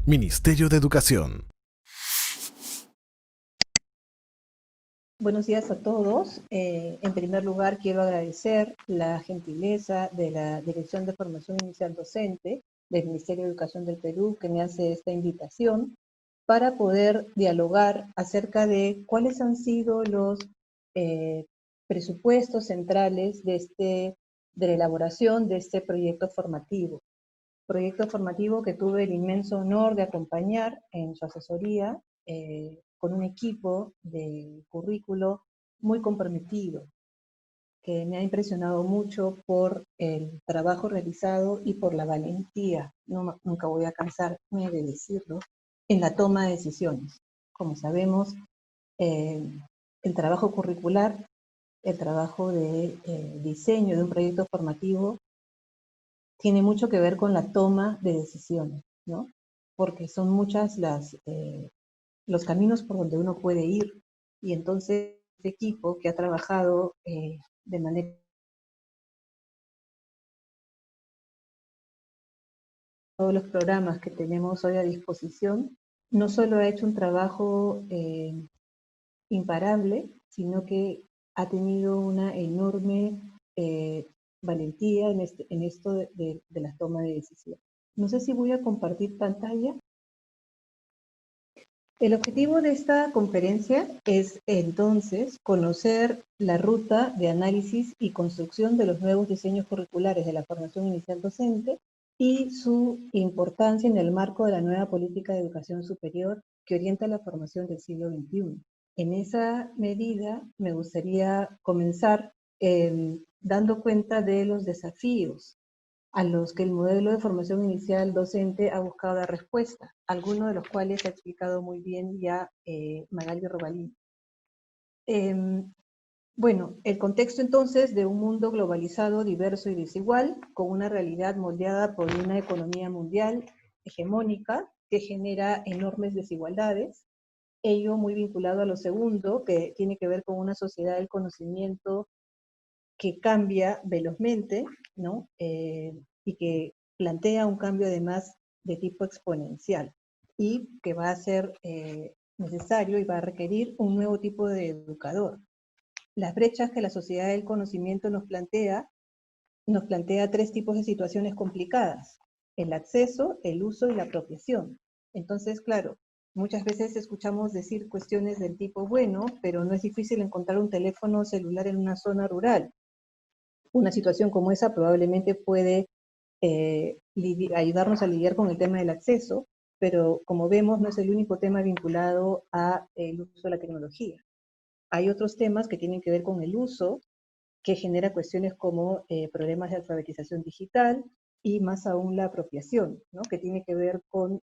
Ministerio de Educación. Buenos días a todos. En primer lugar, quiero agradecer la gentileza de la Dirección de Formación Inicial Docente del Ministerio de Educación del Perú, que me hace esta invitación para poder dialogar acerca de cuáles han sido los presupuestos centrales de la elaboración de este proyecto formativo. Proyecto formativo que tuve el inmenso honor de acompañar en su asesoría con un equipo de currículo muy comprometido, que me ha impresionado mucho por el trabajo realizado y por la valentía, nunca voy a cansarme de decirlo, en la toma de decisiones. Como sabemos, eh, el trabajo curricular, el trabajo de diseño de un proyecto formativo tiene mucho que ver con la toma de decisiones, ¿no? Porque son muchas los caminos por donde uno puede ir. Y entonces, este equipo que ha trabajado de manera todos los programas que tenemos hoy a disposición, no solo ha hecho un trabajo imparable, sino que ha tenido una enorme valentía en esto de la toma de decisiones. No sé si voy a compartir pantalla. El objetivo de esta conferencia es entonces conocer la ruta de análisis y construcción de los nuevos diseños curriculares de la formación inicial docente y su importancia en el marco de la nueva política de educación superior que orienta la formación del siglo XXI. En esa medida me gustaría comenzar dando cuenta de los desafíos a los que el modelo de formación inicial docente ha buscado dar respuesta, algunos de los cuales ha explicado muy bien ya Magali Robalí. Bueno, el contexto entonces de un mundo globalizado, diverso y desigual, con una realidad moldeada por una economía mundial hegemónica que genera enormes desigualdades, ello muy vinculado a lo segundo, que tiene que ver con una sociedad del conocimiento que cambia velozmente, ¿no? Y que plantea un cambio además de tipo exponencial y que va a ser necesario y va a requerir un nuevo tipo de educador. Las brechas que la sociedad del conocimiento nos plantea tres tipos de situaciones complicadas: el acceso, el uso y la apropiación. Entonces, claro, muchas veces escuchamos decir cuestiones del tipo, bueno, pero no es difícil encontrar un teléfono celular en una zona rural. Una situación como esa probablemente puede ayudarnos a lidiar con el tema del acceso, pero como vemos no es el único tema vinculado al uso de la tecnología. Hay otros temas que tienen que ver con el uso, que genera cuestiones como problemas de alfabetización digital y más aún la apropiación, ¿no? Que tiene que ver con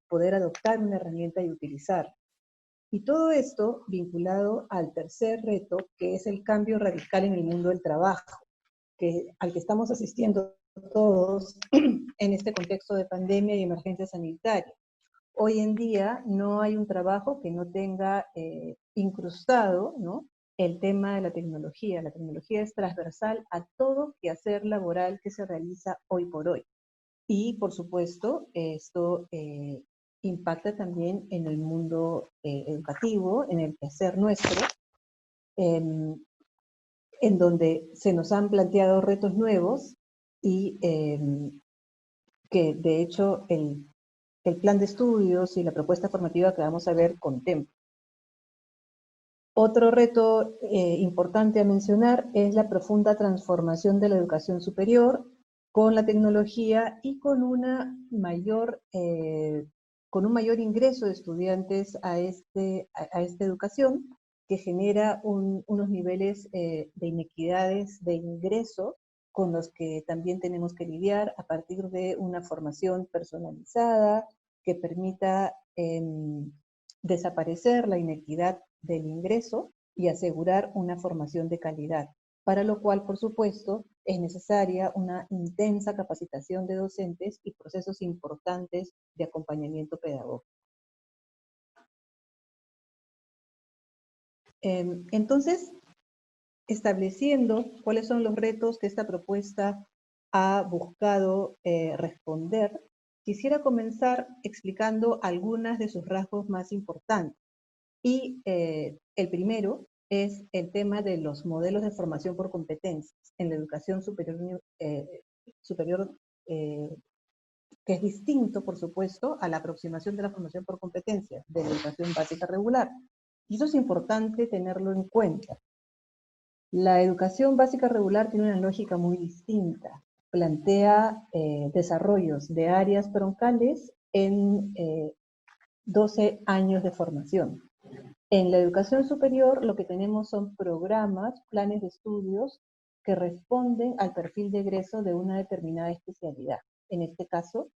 poder adoptar una herramienta y utilizar. Y todo esto vinculado al tercer reto, que es el cambio radical en el mundo del trabajo, al que estamos asistiendo todos en este contexto de pandemia y emergencia sanitaria. Hoy en día no hay un trabajo que no tenga incrustado, ¿no?, el tema de la tecnología. La tecnología es transversal a todo quehacer laboral que se realiza hoy por hoy. Y, por supuesto, esto impacta también en el mundo educativo, en el quehacer nuestro, en donde se nos han planteado retos nuevos y que de hecho el plan de estudios y la propuesta formativa que vamos a ver contempla. Otro reto importante a mencionar es la profunda transformación de la educación superior con la tecnología y con un mayor ingreso de estudiantes a esta educación, que genera unos niveles de inequidades de ingreso con los que también tenemos que lidiar a partir de una formación personalizada que permita desaparecer la inequidad del ingreso y asegurar una formación de calidad, para lo cual, por supuesto, es necesaria una intensa capacitación de docentes y procesos importantes de acompañamiento pedagógico. Entonces, estableciendo cuáles son los retos que esta propuesta ha buscado responder, Quisiera comenzar explicando algunas de sus rasgos más importantes. Y el primero es el tema de los modelos de formación por competencias en la educación superior, que es distinto, por supuesto, a la aproximación de la formación por competencias de la educación básica regular. Y eso es importante tenerlo en cuenta. La educación básica regular tiene una lógica muy distinta. Plantea desarrollos de áreas troncales en 12 años de formación. En la educación superior lo que tenemos son programas, planes de estudios que responden al perfil de egreso de una determinada especialidad. En este caso,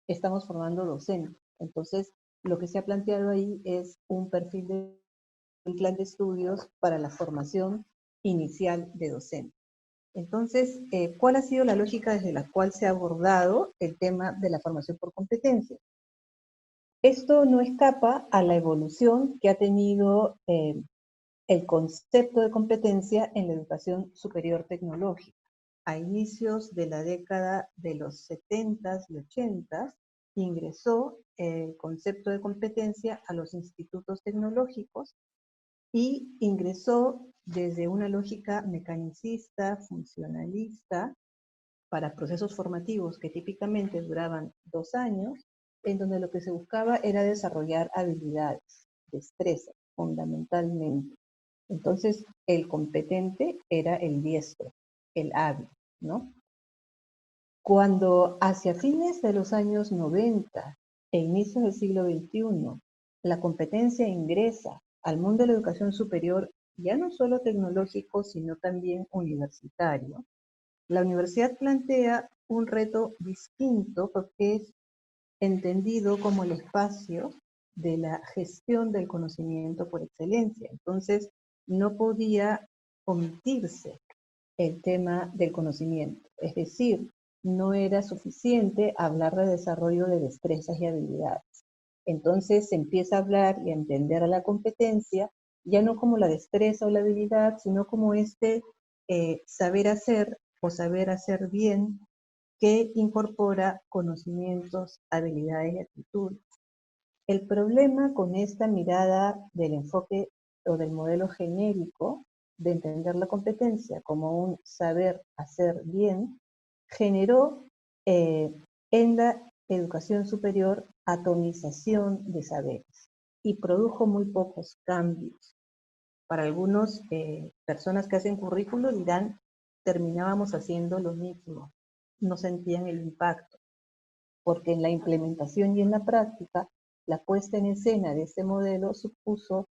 estamos formando docentes. Entonces, lo que se ha planteado ahí es un perfil de un plan de estudios para la formación inicial de docentes. Entonces, ¿cuál ha sido la lógica desde la cual se ha abordado el tema de la formación por competencia? Esto no escapa a la evolución que ha tenido el concepto de competencia en la educación superior tecnológica. A inicios de la década de los 70s y 80s, ingresó el concepto de competencia a los institutos tecnológicos y ingresó desde una lógica mecanicista, funcionalista, para procesos formativos que típicamente duraban 2 años, en donde lo que se buscaba era desarrollar habilidades, destrezas, fundamentalmente. Entonces, el competente era el diestro, el hábil, ¿no? Cuando hacia fines de los años 90 e inicios del siglo XXI, la competencia ingresa al mundo de la educación superior, ya no solo tecnológico, sino también universitario, la universidad plantea un reto distinto porque es entendido como el espacio de la gestión del conocimiento por excelencia. Entonces, no podía omitirse el tema del conocimiento. Es decir, no era suficiente hablar de desarrollo de destrezas y habilidades. Entonces se empieza a hablar y a entender a la competencia ya no como la destreza o la habilidad, sino como este saber hacer o saber hacer bien que incorpora conocimientos, habilidades y actitudes. El problema con esta mirada del enfoque o del modelo genérico de entender la competencia como un saber hacer bien, generó en la educación superior atomización de saberes y produjo muy pocos cambios. Para algunas personas que hacen currículo dirán, terminábamos haciendo lo mismo, no sentían el impacto, porque en la implementación y en la práctica, la puesta en escena de este modelo supuso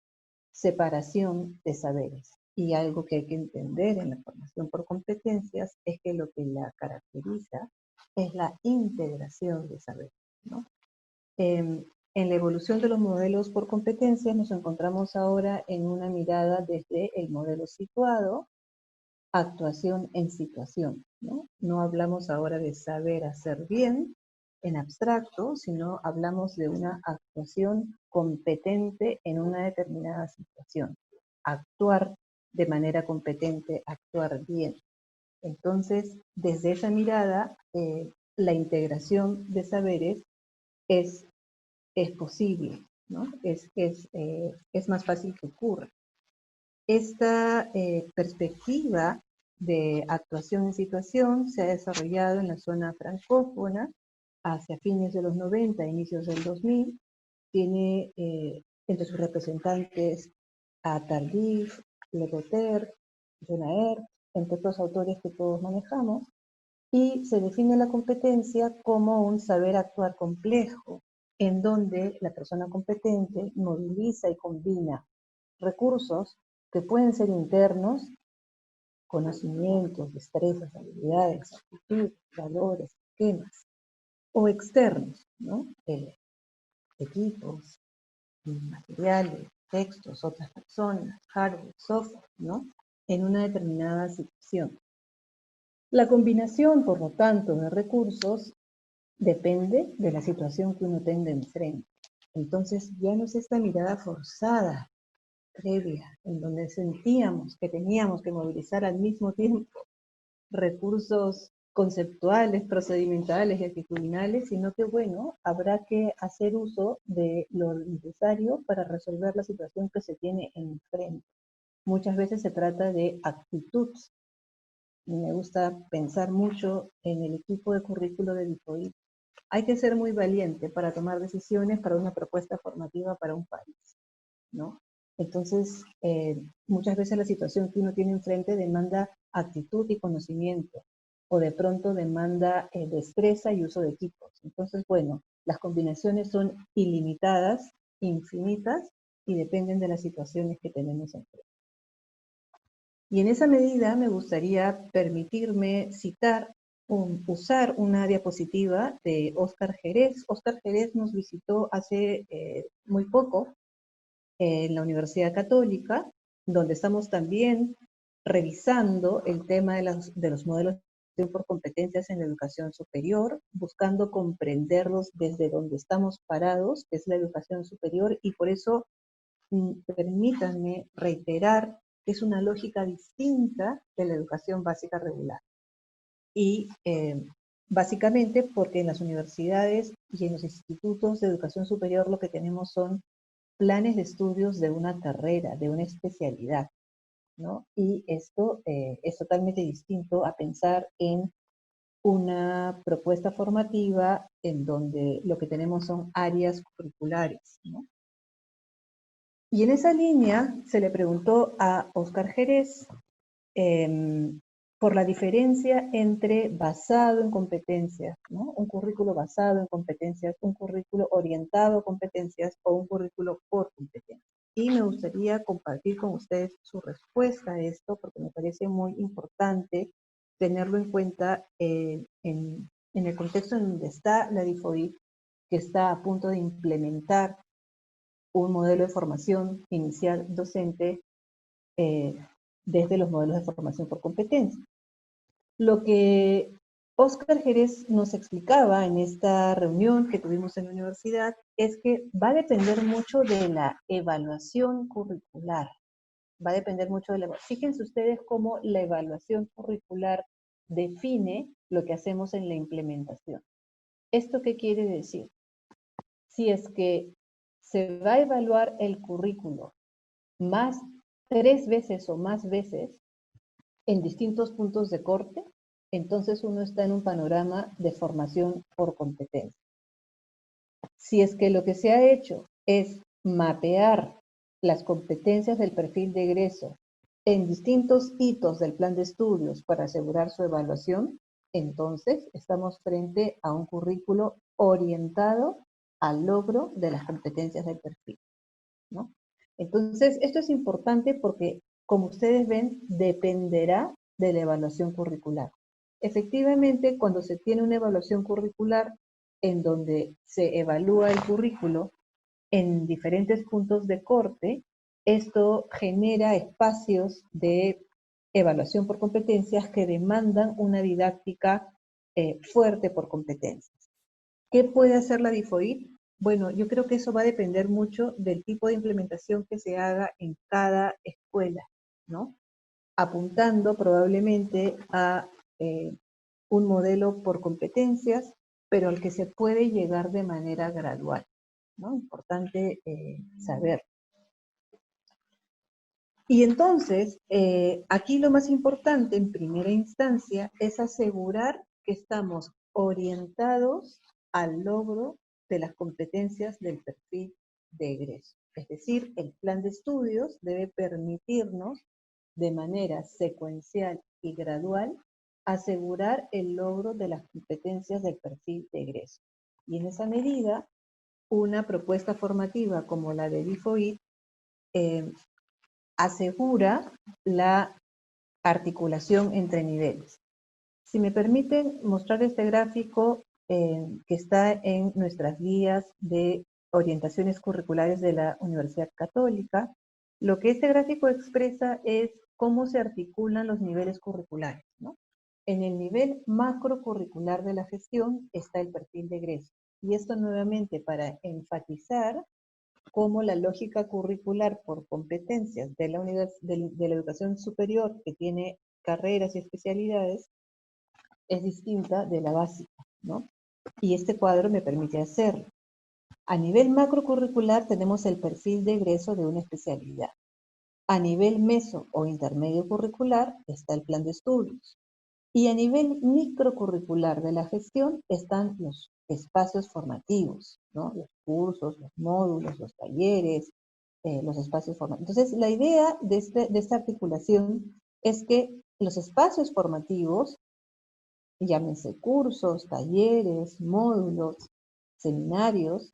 separación de saberes. Y algo que hay que entender en la formación por competencias es que lo que la caracteriza es la integración de saberes, ¿no? En la evolución de los modelos por competencias nos encontramos ahora en una mirada desde el modelo situado, actuación en situación, ¿no? No hablamos ahora de saber hacer bien en abstracto, sino hablamos de una actuación competente en una determinada situación. Actuar de manera competente, actuar bien. Entonces, desde esa mirada, la integración de saberes es posible, ¿no? Es más fácil que ocurra. Esta perspectiva de actuación en situación se ha desarrollado en la zona francófona hacia fines de los 90, inicios del 2000. Tiene entre sus representantes a Tardif, Le Botter, Jonaer, entre otros autores que todos manejamos, y se define la competencia como un saber actuar complejo, en donde la persona competente moviliza y combina recursos que pueden ser internos, conocimientos, destrezas, habilidades, actitudes, valores, esquemas, o externos, ¿no? Equipos, materiales, textos, otras personas, hardware, software, ¿no? En una determinada situación. La combinación, por lo tanto, de recursos depende de la situación que uno tenga enfrente. Entonces, ya no es esta mirada forzada, previa, en donde sentíamos que teníamos que movilizar al mismo tiempo recursos conceptuales, procedimentales y actitudinales, sino que, bueno, habrá que hacer uso de lo necesario para resolver la situación que se tiene enfrente. Muchas veces se trata de actitud. Me gusta pensar mucho en el equipo de currículo de DIFOID. Hay que ser muy valiente para tomar decisiones para una propuesta formativa para un país, ¿no? Entonces, muchas veces la situación que uno tiene enfrente demanda actitud y conocimiento, o de pronto demanda destreza y uso de equipos. Entonces, bueno, las combinaciones son ilimitadas, infinitas, y dependen de las situaciones que tenemos enfrente. Y en esa medida me gustaría permitirme citar, usar una diapositiva de Óscar Jerez. Óscar Jerez nos visitó hace muy poco en la Universidad Católica, donde estamos también revisando el tema de los modelos por competencias en la educación superior, buscando comprenderlos desde donde estamos parados, que es la educación superior, y por eso permítanme reiterar que es una lógica distinta de la educación básica regular. Y básicamente porque en las universidades y en los institutos de educación superior lo que tenemos son planes de estudios de una carrera, de una especialidad, ¿no? Y esto es totalmente distinto a pensar en una propuesta formativa en donde lo que tenemos son áreas curriculares, ¿no? Y en esa línea se le preguntó a Óscar Jerez por la diferencia entre basado en competencias, ¿no? Un currículo basado en competencias, un currículo orientado a competencias o un currículo por competencias. Y me gustaría compartir con ustedes su respuesta a esto porque me parece muy importante tenerlo en cuenta en el contexto en donde está la DIFOID, que está a punto de implementar un modelo de formación inicial docente desde los modelos de formación por competencia. Lo que Óscar Jerez nos explicaba en esta reunión que tuvimos en la universidad es que va a depender mucho de la evaluación curricular. Va a depender mucho de la evaluación. Fíjense ustedes cómo la evaluación curricular define lo que hacemos en la implementación. ¿Esto qué quiere decir? Si es que se va a evaluar el currículo más 3 veces o más veces en distintos puntos de corte, entonces uno está en un panorama de formación por competencia. Si es que lo que se ha hecho es mapear las competencias del perfil de egreso en distintos hitos del plan de estudios para asegurar su evaluación, entonces estamos frente a un currículo orientado al logro de las competencias del perfil, ¿no? Entonces, esto es importante porque, como ustedes ven, dependerá de la evaluación curricular. Efectivamente, cuando se tiene una evaluación curricular en donde se evalúa el currículo en diferentes puntos de corte, esto genera espacios de evaluación por competencias que demandan una didáctica fuerte por competencias. ¿Qué puede hacer la DIFOID? Bueno, yo creo que eso va a depender mucho del tipo de implementación que se haga en cada escuela, ¿no? Apuntando probablemente a un modelo por competencias, pero al que se puede llegar de manera gradual, ¿no? Importante saber. Y entonces, aquí lo más importante en primera instancia es asegurar que estamos orientados al logro de las competencias del perfil de egreso. Es decir, el plan de estudios debe permitirnos de manera secuencial y gradual asegurar el logro de las competencias del perfil de egreso. Y en esa medida, una propuesta formativa como la de DIFOID asegura la articulación entre niveles. Si me permiten mostrar este gráfico que está en nuestras guías de orientaciones curriculares de la Universidad Católica, lo que este gráfico expresa es cómo se articulan los niveles curriculares, ¿no? En el nivel macrocurricular de la gestión está el perfil de egreso. Y esto nuevamente para enfatizar cómo la lógica curricular por competencias de la educación superior, que tiene carreras y especialidades, es distinta de la básica, ¿no? Y este cuadro me permite hacerlo. A nivel macrocurricular tenemos el perfil de egreso de una especialidad. A nivel meso o intermedio curricular está el plan de estudios. Y a nivel microcurricular de la gestión están los espacios formativos, ¿no? Los cursos, los módulos, los talleres, los espacios formativos. Entonces, la idea de esta articulación es que los espacios formativos, llámense cursos, talleres, módulos, seminarios,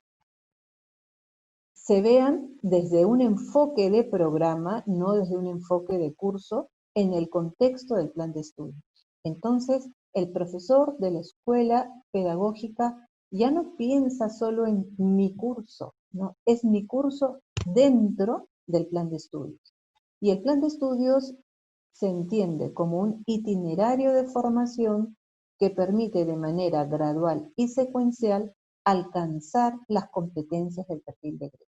se vean desde un enfoque de programa, no desde un enfoque de curso, en el contexto del plan de estudios. Entonces, el profesor de la escuela pedagógica ya no piensa solo en mi curso, ¿no? Es mi curso dentro del plan de estudios. Y el plan de estudios se entiende como un itinerario de formación que permite de manera gradual y secuencial alcanzar las competencias del perfil de egreso.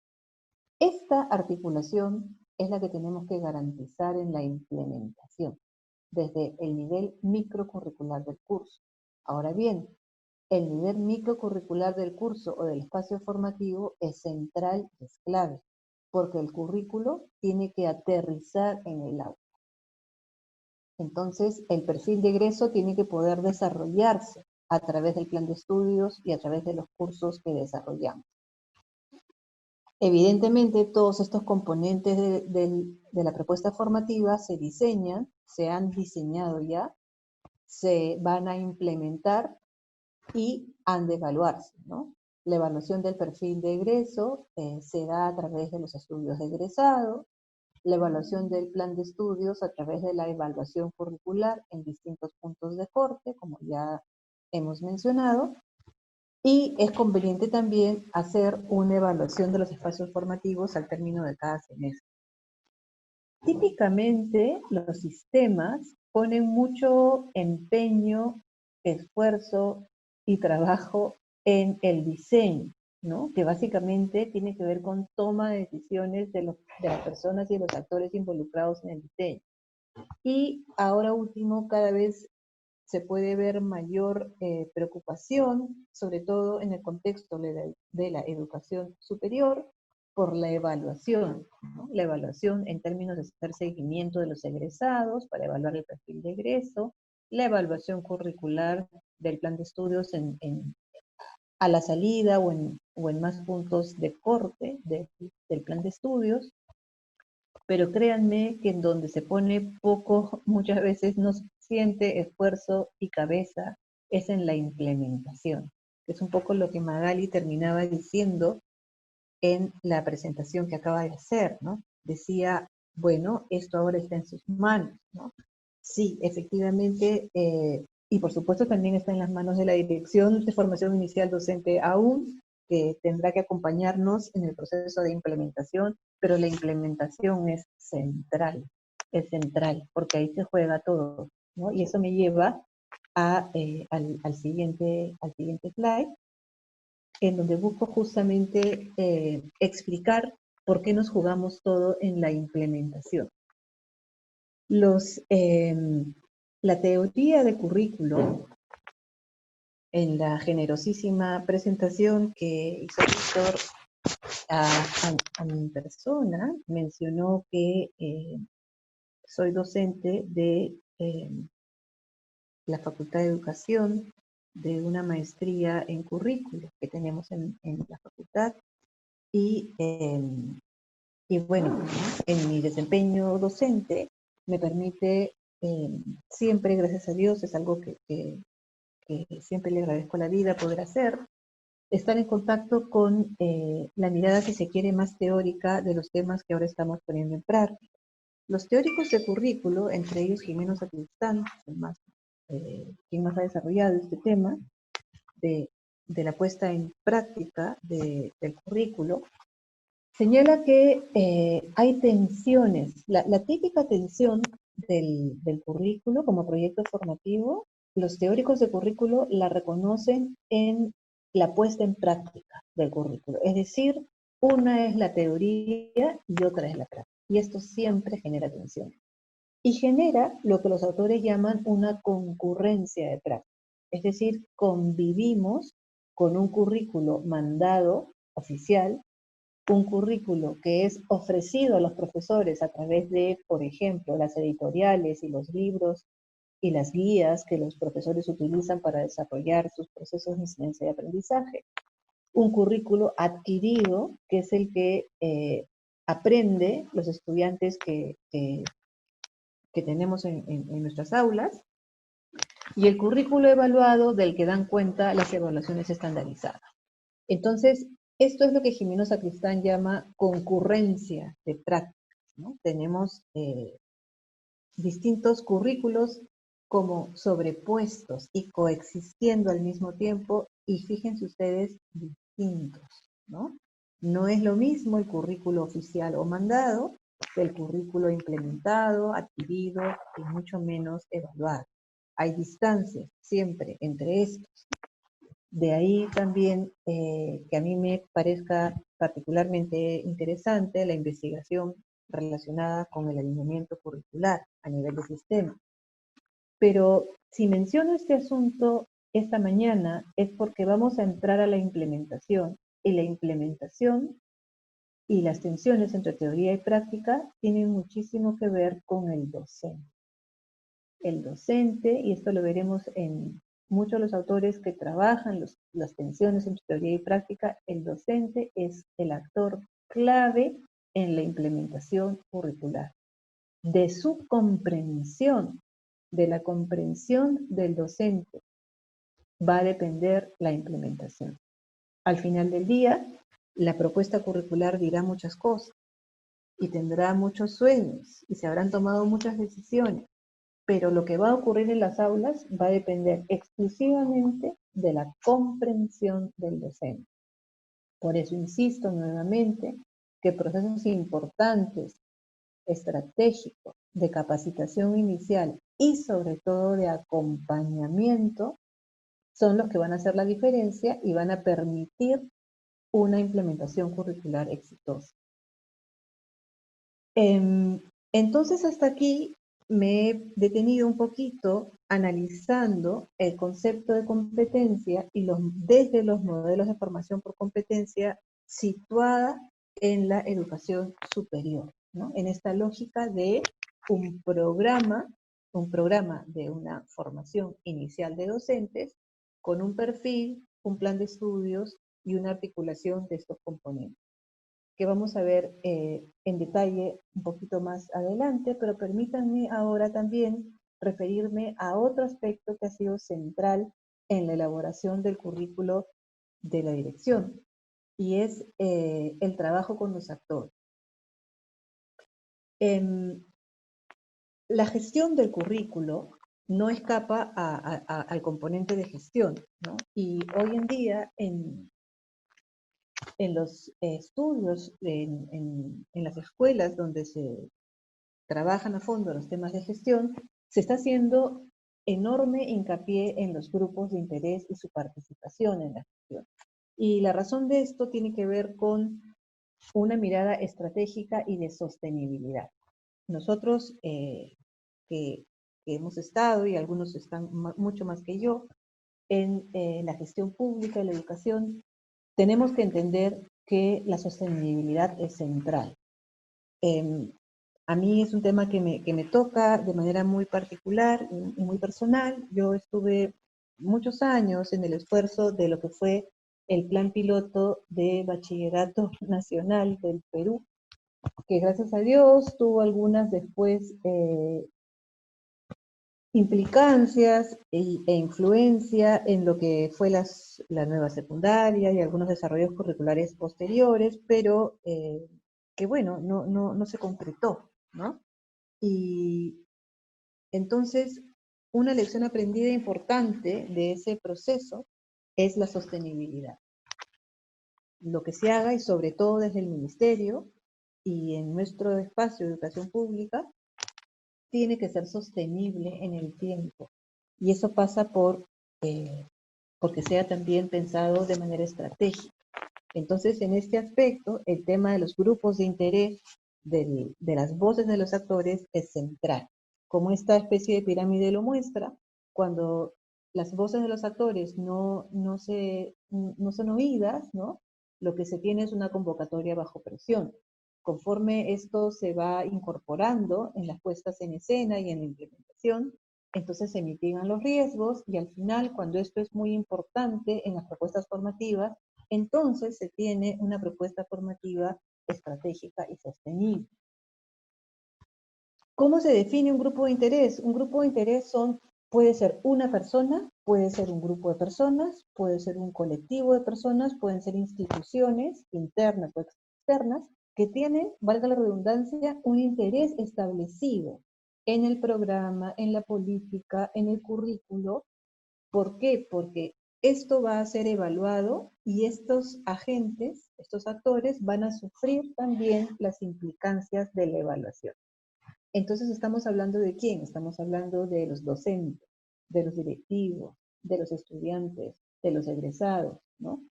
Esta articulación es la que tenemos que garantizar en la implementación, desde el nivel microcurricular del curso. Ahora bien, el nivel microcurricular del curso o del espacio formativo es central y es clave, porque el currículo tiene que aterrizar en el aula. Entonces, el perfil de egreso tiene que poder desarrollarse a través del plan de estudios y a través de los cursos que desarrollamos. Evidentemente, todos estos componentes de la propuesta formativa se diseñan, se han diseñado ya, se van a implementar y han de evaluarse, ¿no? La evaluación del perfil de egreso se da a través de los estudios de egresado, la evaluación del plan de estudios a través de la evaluación curricular en distintos puntos de corte, como ya hemos mencionado, y es conveniente también hacer una evaluación de los espacios formativos al término de cada semestre. Típicamente, los sistemas ponen mucho empeño, esfuerzo y trabajo en el diseño, ¿no? Que básicamente tiene que ver con toma de decisiones de las personas y de los actores involucrados en el diseño. Y ahora último, cada vez se puede ver mayor preocupación, sobre todo en el contexto de la educación superior, por la evaluación, ¿no? La evaluación en términos de hacer seguimiento de los egresados, para evaluar el perfil de egreso, la evaluación curricular del plan de estudios a la salida o en más puntos de corte del plan de estudios, pero créanme que en donde se pone poco, muchas veces no suficiente esfuerzo y cabeza, es en la implementación, que es un poco lo que Magali terminaba diciendo en la presentación que acaba de hacer, ¿no? Decía, bueno, esto ahora está en sus manos, ¿no? Sí, efectivamente, y por supuesto también está en las manos de la Dirección de Formación Inicial Docente aún, que tendrá que acompañarnos en el proceso de implementación, pero la implementación es central, porque ahí se juega todo, ¿no? Y eso me lleva al siguiente slide, en donde busco justamente explicar por qué nos jugamos todo en la implementación. La teoría de currículo, en la generosísima presentación que hizo Víctor a mi persona, mencionó que soy docente de la Facultad de Educación, de una maestría en currículo que tenemos en la facultad, y bueno, en mi desempeño docente me permite siempre, gracias a Dios, es algo que siempre le agradezco a la vida poder hacer, estar en contacto con la mirada, si se quiere, más teórica de los temas que ahora estamos poniendo en práctica. Los teóricos de currículo, entre ellos Jimeno Sacristán, quien más ha desarrollado este tema de la puesta en práctica del currículo, señala que hay tensiones. La típica tensión del currículo como proyecto formativo, los teóricos de currículo la reconocen en la puesta en práctica del currículo. Es decir, una es la teoría y otra es la práctica. Y esto siempre genera tensión. Y genera lo que los autores llaman una concurrencia de práctica. Es decir, convivimos con un currículo mandado oficial, un currículo que es ofrecido a los profesores a través de, por ejemplo, las editoriales y los libros y las guías que los profesores utilizan para desarrollar sus procesos de enseñanza y aprendizaje. Un currículo adquirido, que es el que aprende los estudiantes que tenemos en nuestras aulas, y el currículo evaluado del que dan cuenta las evaluaciones estandarizadas. Entonces, esto es lo que Jimeno Sacristán llama concurrencia de prácticas, ¿no? Tenemos distintos currículos como sobrepuestos y coexistiendo al mismo tiempo, y fíjense ustedes, distintos, ¿no? No es lo mismo el currículo oficial o mandado que el currículo implementado, adquirido y mucho menos evaluado. Hay distancias siempre entre estos. De ahí también que a mí me parezca particularmente interesante la investigación relacionada con el alineamiento curricular a nivel de sistema. Pero si menciono este asunto esta mañana es porque vamos a entrar a la implementación, y la implementación y las tensiones entre teoría y práctica tienen muchísimo que ver con el docente. El docente, y esto lo veremos en muchos de los autores que trabajan las tensiones entre teoría y práctica, el docente es el actor clave en la implementación curricular. De su comprensión, de la comprensión del docente, va a depender la implementación. Al final del día, la propuesta curricular dirá muchas cosas y tendrá muchos sueños y se habrán tomado muchas decisiones, pero lo que va a ocurrir en las aulas va a depender exclusivamente de la comprensión del docente. Por eso insisto nuevamente que procesos importantes, estratégicos, de capacitación inicial y sobre todo de acompañamiento son los que van a hacer la diferencia y van a permitir una implementación curricular exitosa. Entonces hasta aquí me he detenido un poquito analizando el concepto de competencia y desde los modelos de formación por competencia situada en la educación superior, ¿no? En esta lógica de un programa de una formación inicial de docentes con un perfil, un plan de estudios y una articulación de estos componentes, que vamos a ver en detalle un poquito más adelante, pero permítanme ahora también referirme a otro aspecto que ha sido central en la elaboración del currículo de la dirección, y es el trabajo con los actores. La gestión del currículo no escapa al componente de gestión, ¿no? Y hoy en día en los estudios, en las escuelas donde se trabajan a fondo los temas de gestión, se está haciendo enorme hincapié en los grupos de interés y su participación en la gestión. Y la razón de esto tiene que ver con una mirada estratégica y de sostenibilidad. Nosotros que hemos estado, y algunos están mucho más que yo, en la gestión pública, en la educación, tenemos que entender que la sostenibilidad es central. A mí es un tema que me toca de manera muy particular y muy personal. Yo estuve muchos años en el esfuerzo de lo que fue el plan piloto de bachillerato nacional del Perú, que gracias a Dios tuvo algunas después implicancias e influencia en lo que fue la nueva secundaria y algunos desarrollos curriculares posteriores, pero que bueno, no se concretó, ¿no? Y entonces, una lección aprendida importante de ese proceso es la sostenibilidad. Lo que se haga, y sobre todo desde el Ministerio y en nuestro espacio de educación pública, tiene que ser sostenible en el tiempo. Y eso pasa porque sea también pensado de manera estratégica. Entonces, en este aspecto, el tema de los grupos de interés, de las voces de los actores, es central. Como esta especie de pirámide lo muestra, cuando las voces de los actores no son oídas, ¿no? Lo que se tiene es una convocatoria bajo presión. Conforme esto se va incorporando en las puestas en escena y en la implementación, entonces se mitigan los riesgos y al final, cuando esto es muy importante en las propuestas formativas, entonces se tiene una propuesta formativa estratégica y sostenible. ¿Cómo se define un grupo de interés? Un grupo de interés puede ser una persona, puede ser un grupo de personas, puede ser un colectivo de personas, pueden ser instituciones internas o externas que tienen, valga la redundancia, un interés establecido en el programa, en la política, en el currículo. ¿Por qué? Porque esto va a ser evaluado y estos agentes, estos actores, van a sufrir también las implicancias de la evaluación. Entonces estamos hablando de quién, estamos hablando de los docentes, de los directivos, de los estudiantes, de los egresados, ¿no?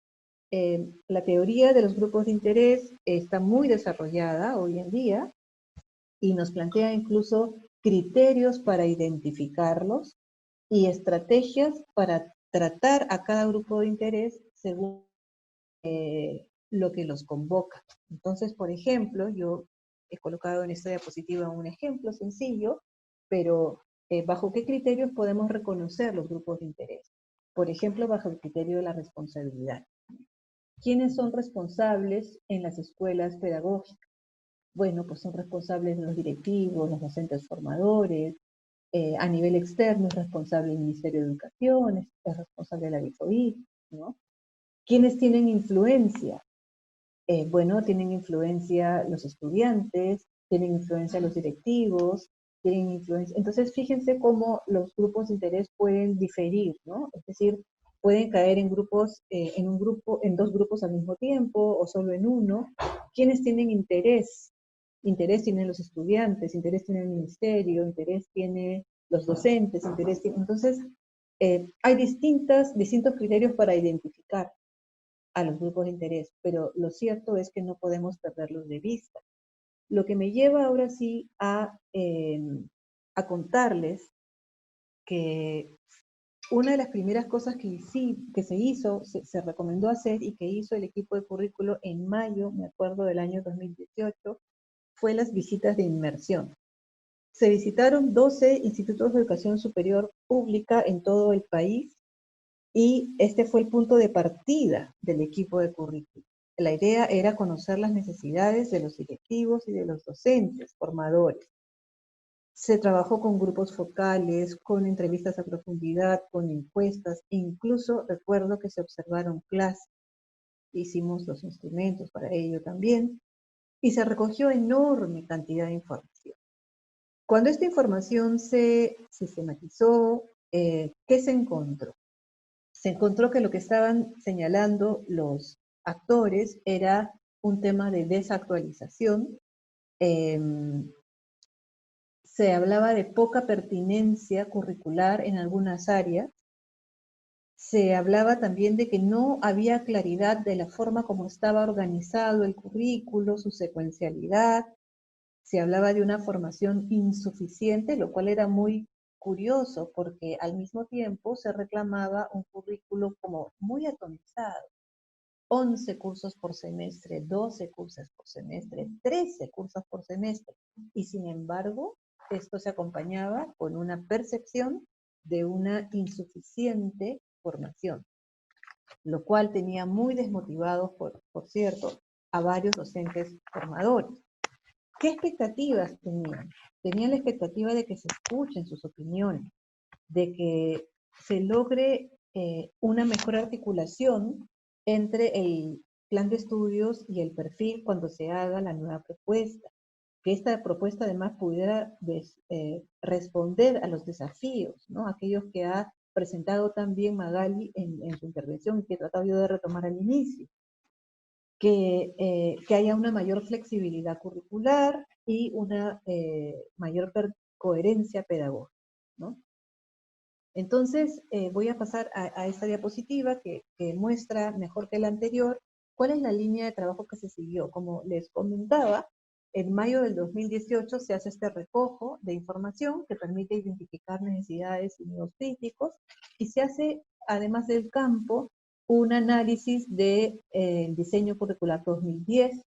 La teoría de los grupos de interés está muy desarrollada hoy en día y nos plantea incluso criterios para identificarlos y estrategias para tratar a cada grupo de interés según lo que los convoca. Entonces, por ejemplo, yo he colocado en esta diapositiva un ejemplo sencillo, pero ¿bajo qué criterios podemos reconocer los grupos de interés? Por ejemplo, bajo el criterio de la responsabilidad. ¿Quiénes son responsables en las escuelas pedagógicas? Bueno, pues son responsables los directivos, los docentes formadores, a nivel externo es responsable el Ministerio de Educación, es responsable la DIFOI, ¿no? ¿Quiénes tienen influencia? Bueno, tienen influencia los estudiantes, tienen influencia los directivos, tienen influencia. Entonces, fíjense cómo los grupos de interés pueden diferir, ¿no? Es decir, pueden caer en grupos, en dos grupos al mismo tiempo o solo en uno. ¿Quiénes tienen interés? Interés tienen los estudiantes, interés tiene el ministerio, interés tiene los docentes, interés tiene... Entonces, hay distintos criterios para identificar a los grupos de interés, pero lo cierto es que no podemos perderlos de vista. Lo que me lleva ahora sí a contarles que una de las primeras cosas que se hizo, se recomendó hacer y que hizo el equipo de currículo en mayo, me acuerdo del año 2018, fue las visitas de inmersión. Se visitaron 12 institutos de educación superior pública en todo el país y este fue el punto de partida del equipo de currículum. La idea era conocer las necesidades de los directivos y de los docentes, formadores. Se trabajó con grupos focales, con entrevistas a profundidad, con encuestas, incluso recuerdo que se observaron clases. Hicimos los instrumentos para ello también, y se recogió enorme cantidad de información. Cuando esta información se sistematizó, ¿qué se encontró? Se encontró que lo que estaban señalando los actores era un tema de desactualización. Se hablaba de poca pertinencia curricular en algunas áreas. Se hablaba también de que no había claridad de la forma como estaba organizado el currículo, su secuencialidad. Se hablaba de una formación insuficiente, lo cual era muy curioso porque al mismo tiempo se reclamaba un currículo como muy atomizado. 11 cursos por semestre, 12 cursos por semestre, 13 cursos por semestre. Y sin embargo, esto se acompañaba con una percepción de una insuficiente formación, lo cual tenía muy desmotivados, por cierto, a varios docentes formadores. ¿Qué expectativas tenían? Tenían la expectativa de que se escuchen sus opiniones, de que se logre una mejor articulación entre el plan de estudios y el perfil cuando se haga la nueva propuesta. Que esta propuesta además pudiera responder a los desafíos, ¿no? Aquellos que ha presentado también Magali en su intervención y que he tratado yo de retomar al inicio. Que haya una mayor flexibilidad curricular y una mayor coherencia pedagógica, ¿no? Entonces, voy a pasar a esta diapositiva que muestra, mejor que la anterior, cuál es la línea de trabajo que se siguió. Como les comentaba, en mayo del 2018 se hace este recojo de información que permite identificar necesidades y nuevos críticos, y se hace, además del campo, un análisis del diseño curricular 2010.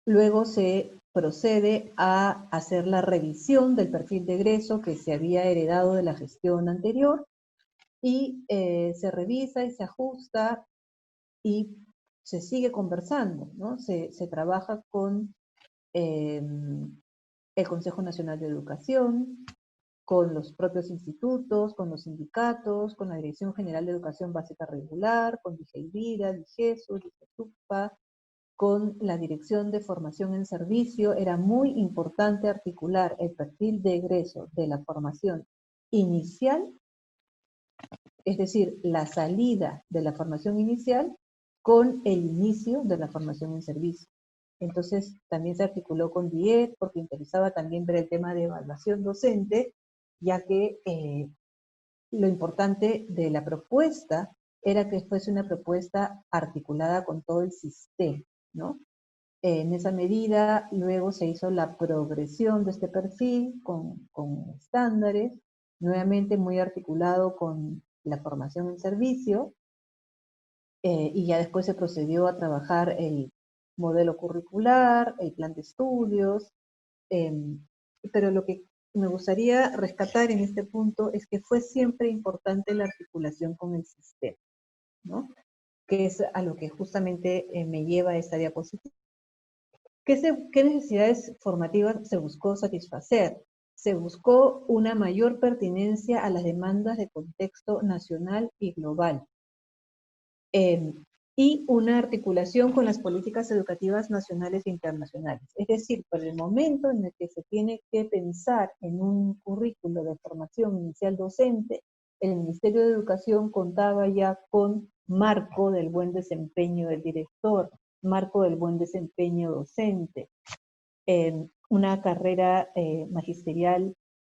Luego se procede a hacer la revisión del perfil de egreso que se había heredado de la gestión anterior, y se revisa y se ajusta y se sigue conversando, ¿no? Se trabaja con el Consejo Nacional de Educación, con los propios institutos, con los sindicatos, con la Dirección General de Educación Básica Regular, con DIGEIVIRA, DIGESU, DIGESUPA, con la Dirección de Formación en Servicio. Era muy importante articular el perfil de egreso de la formación inicial, es decir, la salida de la formación inicial con el inicio de la formación en servicio. Entonces, también se articuló con DIET porque interesaba también ver el tema de evaluación docente, ya que lo importante de la propuesta era que fuese una propuesta articulada con todo el sistema, ¿no? En esa medida, luego se hizo la progresión de este perfil con estándares, nuevamente muy articulado con la formación en servicio, y ya después se procedió a trabajar el modelo curricular, el plan de estudios, pero lo que me gustaría rescatar en este punto es que fue siempre importante la articulación con el sistema, ¿no? Que es a lo que justamente me lleva a esta diapositiva. ¿Qué necesidades formativas se buscó satisfacer? Se buscó una mayor pertinencia a las demandas de contexto nacional y global, eh, y una articulación con las políticas educativas nacionales e internacionales. Es decir, por el momento en el que se tiene que pensar en un currículo de formación inicial docente, el Ministerio de Educación contaba ya con marco del buen desempeño del director, marco del buen desempeño docente, una carrera magisterial,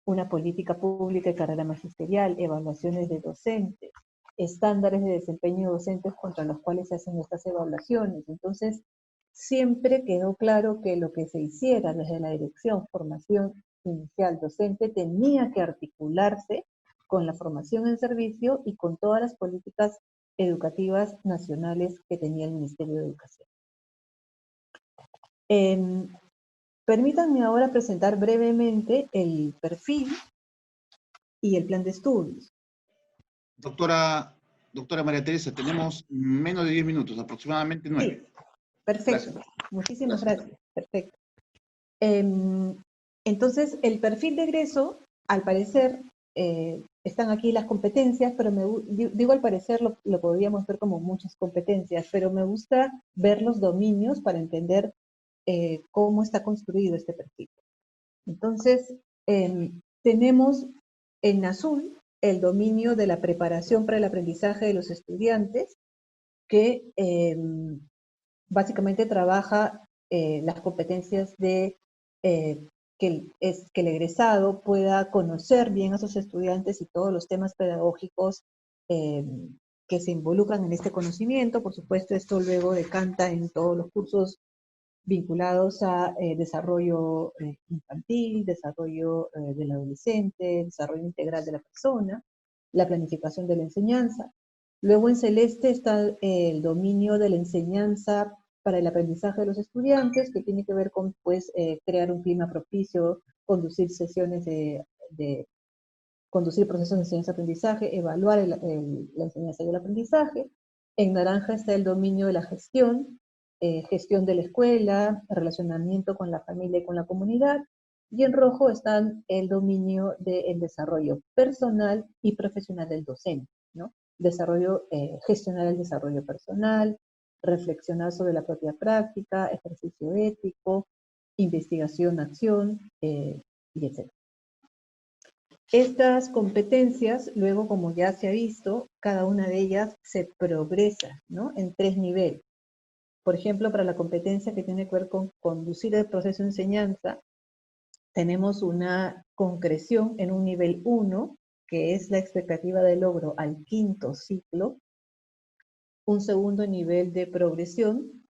una política pública de carrera magisterial, evaluaciones de docentes, estándares de desempeño docentes contra los cuales se hacen estas evaluaciones. Entonces, siempre quedó claro que lo que se hiciera desde la dirección formación inicial docente tenía que articularse con la formación en servicio y con todas las políticas educativas nacionales que tenía el Ministerio de Educación. Permítanme ahora presentar brevemente el perfil y el plan de estudios. Doctora María Teresa, tenemos menos de 10 minutos, aproximadamente 9. Sí, perfecto. Gracias. Muchísimas gracias. Perfecto. Entonces, el perfil de egreso, al parecer, están aquí las competencias, pero digo al parecer lo podríamos ver como muchas competencias, pero me gusta ver los dominios para entender cómo está construido este perfil. Entonces, tenemos en azul el dominio de la preparación para el aprendizaje de los estudiantes, que básicamente trabaja las competencias de que el egresado pueda conocer bien a sus estudiantes y todos los temas pedagógicos que se involucran en este conocimiento. Por supuesto, esto luego decanta en todos los cursos vinculados a desarrollo infantil, desarrollo del adolescente, desarrollo integral de la persona, la planificación de la enseñanza. Luego en celeste está el dominio de la enseñanza para el aprendizaje de los estudiantes, que tiene que ver con pues, crear un clima propicio, conducir sesiones conducir procesos de enseñanza-aprendizaje, evaluar la enseñanza y el aprendizaje. En naranja está el dominio de la gestión, gestión de la escuela, relacionamiento con la familia y con la comunidad. Y en rojo están el dominio del desarrollo personal y profesional del docente, ¿no? Desarrollo, gestionar el desarrollo personal, reflexionar sobre la propia práctica, ejercicio ético, investigación, acción, y etc. Estas competencias, luego, como ya se ha visto, cada una de ellas se progresa, ¿no? En 3 niveles. Por ejemplo, para la competencia que tiene que ver con conducir el proceso de enseñanza, tenemos una concreción en un nivel 1, que es la expectativa de logro al 5.º ciclo, un segundo nivel de progresión,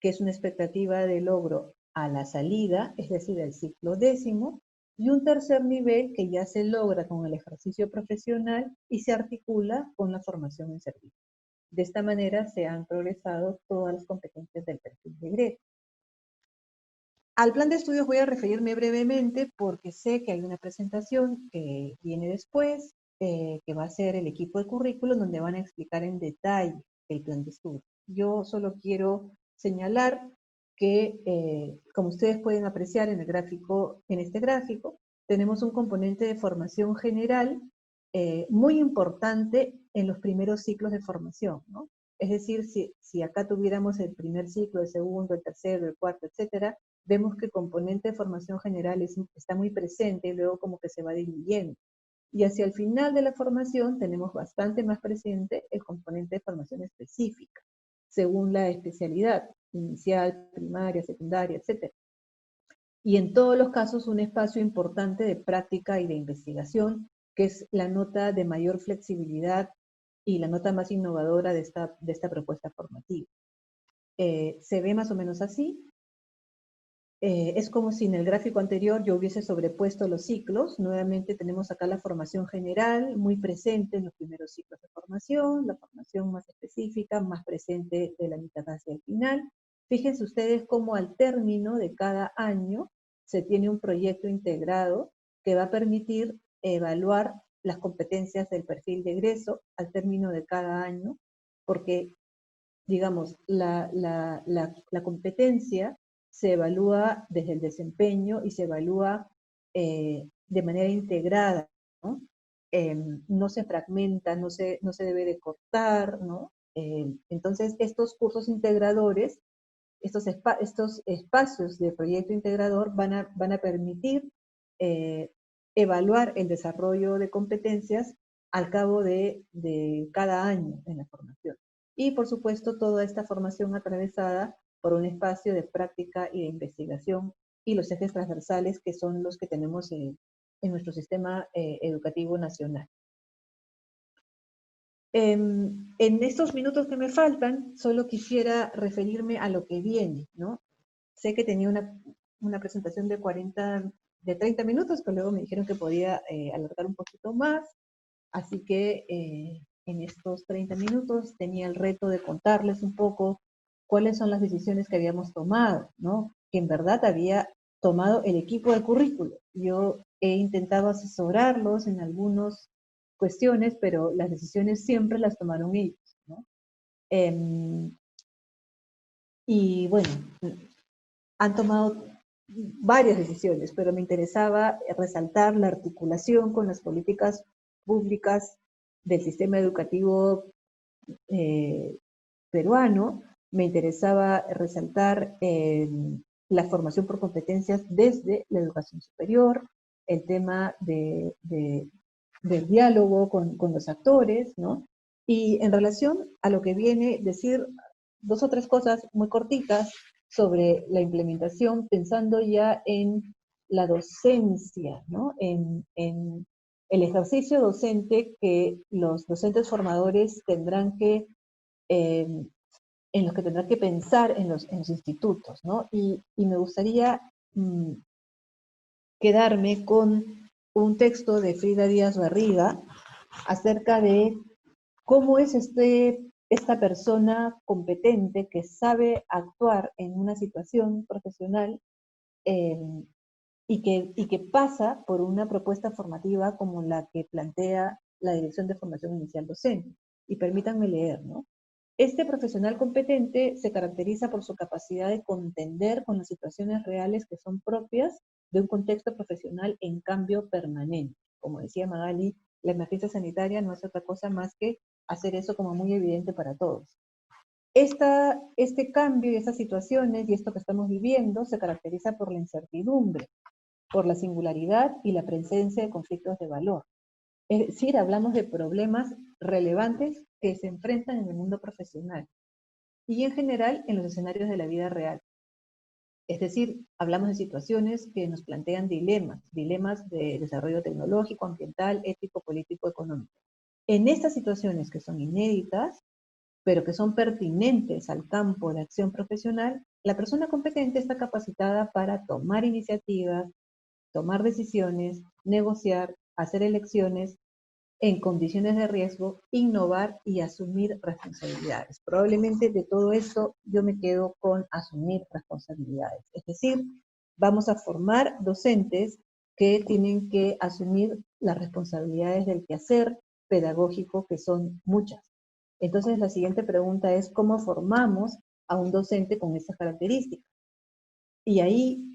que es una expectativa de logro a la salida, es decir, el ciclo 10º, y un tercer nivel que ya se logra con el ejercicio profesional y se articula con la formación en servicio. De esta manera se han progresado todas las competencias del perfil de egreso. Al plan de estudios voy a referirme brevemente porque sé que hay una presentación que viene después, que va a ser el equipo de currículum, donde van a explicar en detalle el plan de estudios. Yo solo quiero señalar que, como ustedes pueden apreciar en el gráfico, en este gráfico, tenemos un componente de formación general muy importante en los primeros ciclos de formación, ¿no? Es decir, si acá tuviéramos el primer ciclo, el segundo, el tercero, el cuarto, etcétera, vemos que el componente de formación general está muy presente y luego como que se va diluyendo. Y hacia el final de la formación tenemos bastante más presente el componente de formación específica, según la especialidad, inicial, primaria, secundaria, etc. Y en todos los casos un espacio importante de práctica y de investigación, que es la nota de mayor flexibilidad y la nota más innovadora de esta propuesta formativa. Se ve más o menos así. Es como si en el gráfico anterior yo hubiese sobrepuesto los ciclos. Nuevamente tenemos acá la formación general, muy presente en los primeros ciclos de formación, la formación más específica, más presente de la mitad hacia el final. Fíjense ustedes cómo al término de cada año se tiene un proyecto integrado que va a permitir evaluar las competencias del perfil de egreso al término de cada año, porque, digamos, la competencia se evalúa desde el desempeño y se evalúa de manera integrada, ¿no? No se fragmenta, no se debe de cortar, ¿no? Entonces, estos cursos integradores, estos espacios de proyecto integrador van a permitir evaluar el desarrollo de competencias al cabo de cada año en la formación. Y, por supuesto, toda esta formación atravesada por un espacio de práctica y de investigación y los ejes transversales que son los que tenemos en nuestro sistema educativo nacional. En estos minutos que me faltan, solo quisiera referirme a lo que viene, ¿no? Sé que tenía una presentación de 30 minutos, pero luego me dijeron que podía alargar un poquito más, así que en estos 30 minutos tenía el reto de contarles un poco cuáles son las decisiones que habíamos tomado, ¿no? Que en verdad había tomado el equipo de currículo. Yo he intentado asesorarlos en algunas cuestiones, pero las decisiones siempre las tomaron ellos, ¿no? Y bueno, han tomado varias decisiones, pero me interesaba resaltar la articulación con las políticas públicas del sistema educativo peruano. Me interesaba resaltar la formación por competencias desde la educación superior, el tema del diálogo con los actores, ¿no? Y en relación a lo que viene, decir 2 o 3 cosas muy cortitas sobre la implementación, pensando ya en la docencia, ¿no? En el ejercicio docente que los docentes formadores tendrán que, en los que tendrán que pensar en los institutos, ¿no? Y me gustaría quedarme con un texto de Frida Díaz Barriga acerca de cómo es esta persona competente que sabe actuar en una situación profesional y que pasa por una propuesta formativa como la que plantea la Dirección de Formación Inicial Docente. Y permítanme leer, ¿no? Este profesional competente se caracteriza por su capacidad de contender con las situaciones reales que son propias de un contexto profesional en cambio permanente. Como decía Magali, la emergencia sanitaria no es otra cosa más que hacer eso como muy evidente para todos. Este cambio y estas situaciones y esto que estamos viviendo se caracteriza por la incertidumbre, por la singularidad y la presencia de conflictos de valor. Es decir, hablamos de problemas relevantes que se enfrentan en el mundo profesional y en general en los escenarios de la vida real. Es decir, hablamos de situaciones que nos plantean dilemas de desarrollo tecnológico, ambiental, ético, político, económico. En estas situaciones que son inéditas, pero que son pertinentes al campo de acción profesional, La persona competente está capacitada para tomar iniciativas, tomar decisiones, negociar, hacer elecciones en condiciones de riesgo, innovar y asumir responsabilidades. Probablemente de todo esto yo me quedo con asumir responsabilidades. Es decir, vamos a formar docentes que tienen que asumir las responsabilidades del quehacer pedagógico, que son muchas. Entonces, la siguiente pregunta es, ¿cómo formamos a un docente con estas características? Y ahí,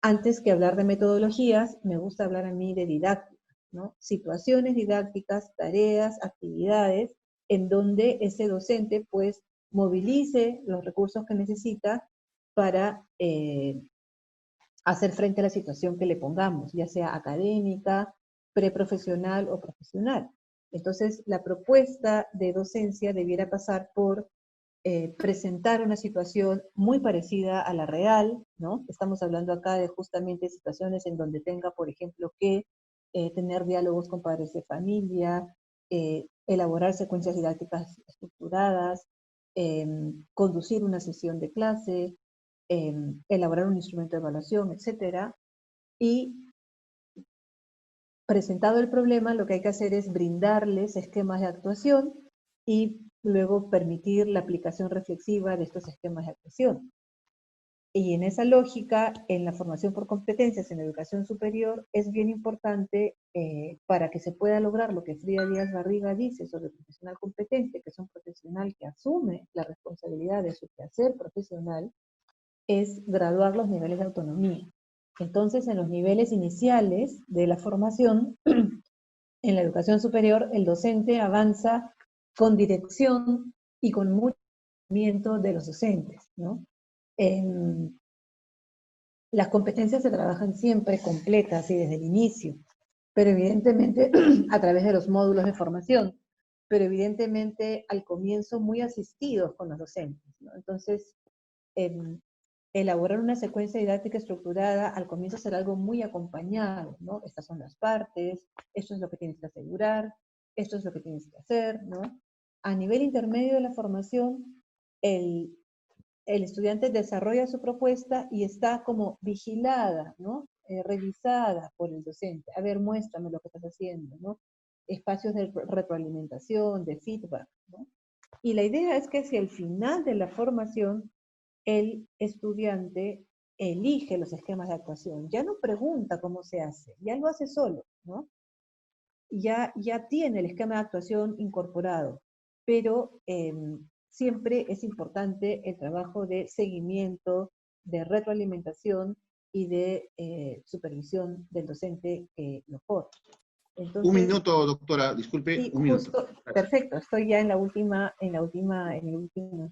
antes que hablar de metodologías, me gusta hablar a mí de didáctica, ¿no? Situaciones didácticas, tareas, actividades, en donde ese docente, pues, movilice los recursos que necesita para hacer frente a la situación que le pongamos, ya sea académica, preprofesional o profesional. Entonces, la propuesta de docencia debiera pasar por presentar una situación muy parecida a la real, ¿no? Estamos hablando acá de justamente situaciones en donde tenga, por ejemplo, que tener diálogos con padres de familia, elaborar secuencias didácticas estructuradas, conducir una sesión de clase, elaborar un instrumento de evaluación, etcétera. Y presentado el problema, lo que hay que hacer es brindarles esquemas de actuación y luego permitir la aplicación reflexiva de estos esquemas de actuación. Y en esa lógica, en la formación por competencias en educación superior, es bien importante para que se pueda lograr lo que Frida Díaz Barriga dice sobre profesional competente, que es un profesional que asume la responsabilidad de su quehacer profesional, es graduar los niveles de autonomía. Entonces, en los niveles iniciales de la formación, en la educación superior, el docente avanza con dirección y con mucho conocimiento de los docentes, ¿no? Las competencias se trabajan siempre completas y desde el inicio, pero evidentemente a través de los módulos de formación, pero evidentemente al comienzo muy asistidos con los docentes, ¿no? Entonces, elaborar una secuencia didáctica estructurada al comienzo será algo muy acompañado, ¿no? Estas son las partes, esto es lo que tienes que asegurar, esto es lo que tienes que hacer, ¿no? A nivel intermedio de la formación, el estudiante desarrolla su propuesta y está como vigilada, ¿no? Revisada por el docente. A ver, muéstrame lo que estás haciendo, ¿no? Espacios de retroalimentación, de feedback, ¿no? Y la idea es que si al final de la formación el estudiante elige los esquemas de actuación, ya no pregunta cómo se hace, ya lo hace solo, ¿no? Ya tiene el esquema de actuación incorporado, pero siempre es importante el trabajo de seguimiento, de retroalimentación y de supervisión del docente que lo forma. Un Entonces, minuto, doctora, disculpe, y un minuto. justo, Gracias. perfecto, estoy ya en el último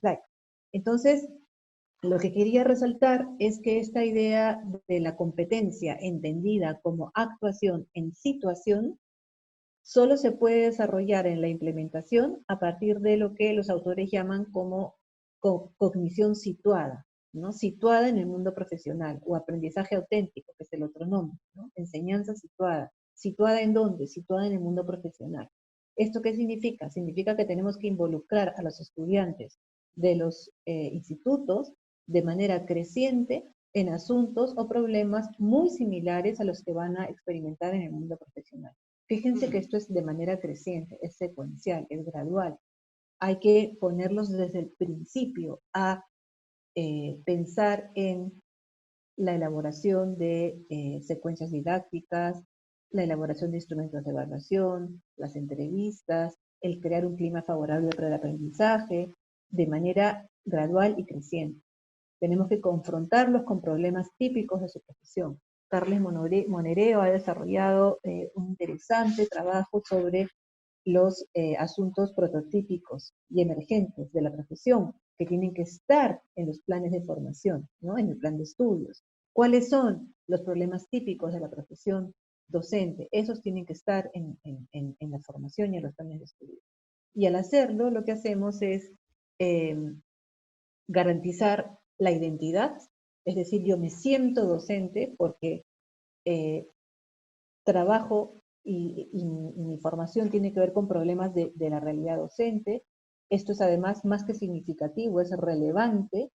slide. Entonces, lo que quería resaltar es que esta idea de la competencia entendida como actuación en situación solo se puede desarrollar en la implementación a partir de lo que los autores llaman como cognición situada, ¿no? Situada en el mundo profesional, o aprendizaje auténtico, que es el otro nombre, ¿no? Enseñanza situada. ¿Situada en dónde? Situada en el mundo profesional. ¿Esto qué significa? Significa que tenemos que involucrar a los estudiantes de los institutos de manera creciente en asuntos o problemas muy similares a los que van a experimentar en el mundo profesional. Fíjense que esto es de manera creciente, es secuencial, es gradual. Hay que ponerlos desde el principio a pensar en la elaboración de secuencias didácticas, la elaboración de instrumentos de evaluación, las entrevistas, el crear un clima favorable para el aprendizaje, de manera gradual y creciente. Tenemos que confrontarlos con problemas típicos de su profesión. Carles Monereo ha desarrollado un interesante trabajo sobre los asuntos prototípicos y emergentes de la profesión que tienen que estar en los planes de formación, ¿no? En el plan de estudios. ¿Cuáles son los problemas típicos de la profesión docente? Esos tienen que estar en la formación y en los planes de estudios. Y al hacerlo, lo que hacemos es garantizar la identidad, es decir, yo me siento docente porque trabajo y mi formación tiene que ver con problemas de la realidad docente. Esto es además más que significativo, es relevante,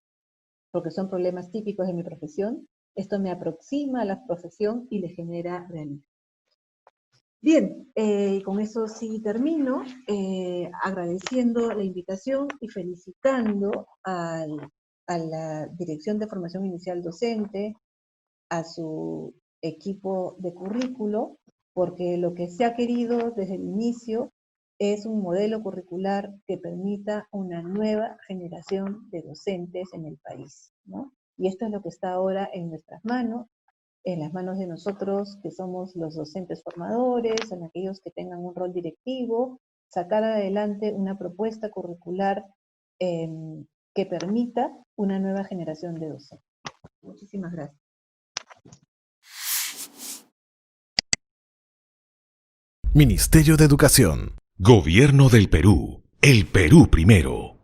porque son problemas típicos de mi profesión. Esto me aproxima a la profesión y le genera realidad. Bien, con eso sí termino, agradeciendo la invitación y felicitando a la Dirección de Formación Inicial Docente, a su equipo de currículo, porque lo que se ha querido desde el inicio es un modelo curricular que permita una nueva generación de docentes en el país, ¿no? Y esto es lo que está ahora en nuestras manos, en las manos de nosotros que somos los docentes formadores, en aquellos que tengan un rol directivo, sacar adelante una propuesta curricular que permita una nueva generación de docentes. Muchísimas gracias. Ministerio de Educación. Gobierno del Perú. El Perú primero.